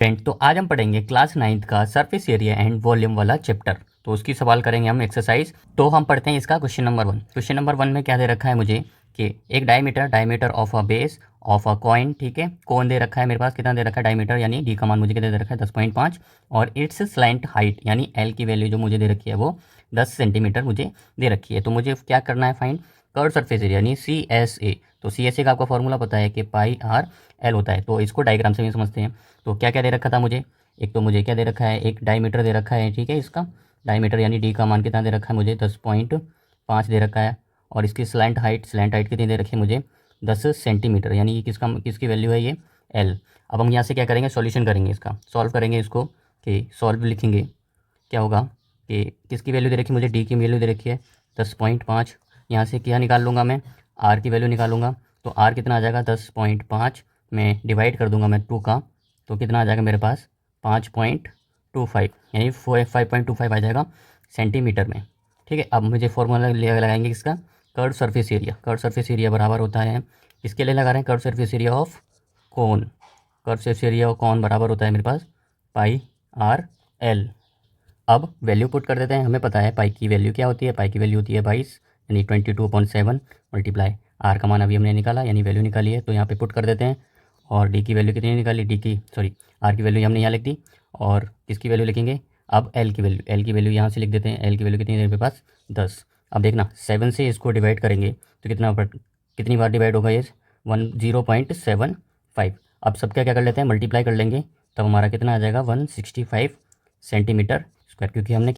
Friend, तो आज हम पढ़ेंगे क्लास 9th का सरफेस एरिया एंड वॉल्यूम वाला चैप्टर। तो उसकी सवाल करेंगे हम एक्सरसाइज। तो हम पढ़ते हैं इसका क्वेश्चन नंबर 1। क्वेश्चन नंबर 1 में क्या दे रखा है मुझे कि एक diameter of a base of a coin, ठीक है, कौन दे रखा है मेरे पास, कितना दे रखा है डायमीटर यानी डी का मान मुझे कितना दे रखा है 10.5, और इट्स स्लैंट हाइट यानी एल की वैल्यू जो मुझे दे रखी है वो 10 सेंटीमीटर मुझे दे रखी है। तो मुझे क्या करना है, फाइंड कर्व सरफेस एरिया यानी CSA। तो CSA का आपका फॉर्मूला पता है कि पाई आर एल होता है। तो इसको डायग्राम से भी समझते हैं। तो क्या क्या दे रखा था मुझे, एक तो मुझे क्या दे रखा है, एक डायमीटर दे रखा है, ठीक है, इसका डायमीटर यानी डी का मान कितना दे रखा है मुझे 10.5 दे रखा है, और इसकी स्लैंट हाइट कितनी दे रखी है मुझे 10 सेंटीमीटर, यानी ये किसकी वैल्यू है, ये एल। अब हम यहाँ से क्या करेंगे, सॉल्यूशन करेंगे, इसका सॉल्व करेंगे इसको, कि सॉल्व लिखेंगे, क्या होगा कि किसकी वैल्यू दे रखी है मुझे, डी की वैल्यू दे रखी है 10.5। यहाँ से क्या निकाल लूँगा मैं, आर की वैल्यू निकालूंगा। तो आर कितना आ जाएगा 10.5 में डिवाइड कर दूंगा मैं 2 का, तो कितना आ जाएगा मेरे पास 5.25 यानी 5.25 आ जाएगा सेंटीमीटर में। ठीक है, अब मुझे फॉर्मूला लगाएंगे इसका, curve surface area. Curve surface area बराबर होता है, इसके लिए लगा रहे हैं curve surface area of cone. Curve surface area of cone बराबर होता है मेरे पास पाई आर एल। अब वैल्यू पुट कर देते हैं, हमें पता है पाई की वैल्यू क्या होती है, पाई की वैल्यू होती है 22 यानी 22.7 मल्टीप्लाई आर का मान अभी हमने निकाला यानी वैल्यू निकाली है, तो यहाँ पे पुट कर देते हैं। और डी की वैल्यू कितनी निकाली, आर की वैल्यू हमने यहाँ लिख दी, और किसकी वैल्यू लिखेंगे अब एल की वैल्यू यहाँ से लिख देते हैं। एल की वैल्यू कितनी है मेरे पास 10। अब देखना 7 से इसको डिवाइड करेंगे तो कितनी बार डिवाइड होगा ये 0.75। अब सब क्या क्या कर लेते हैं, मल्टीप्लाई कर लेंगे, तब हमारा कितना आ जाएगा 165 सेंटीमीटर स्क्वायर, क्योंकि हमने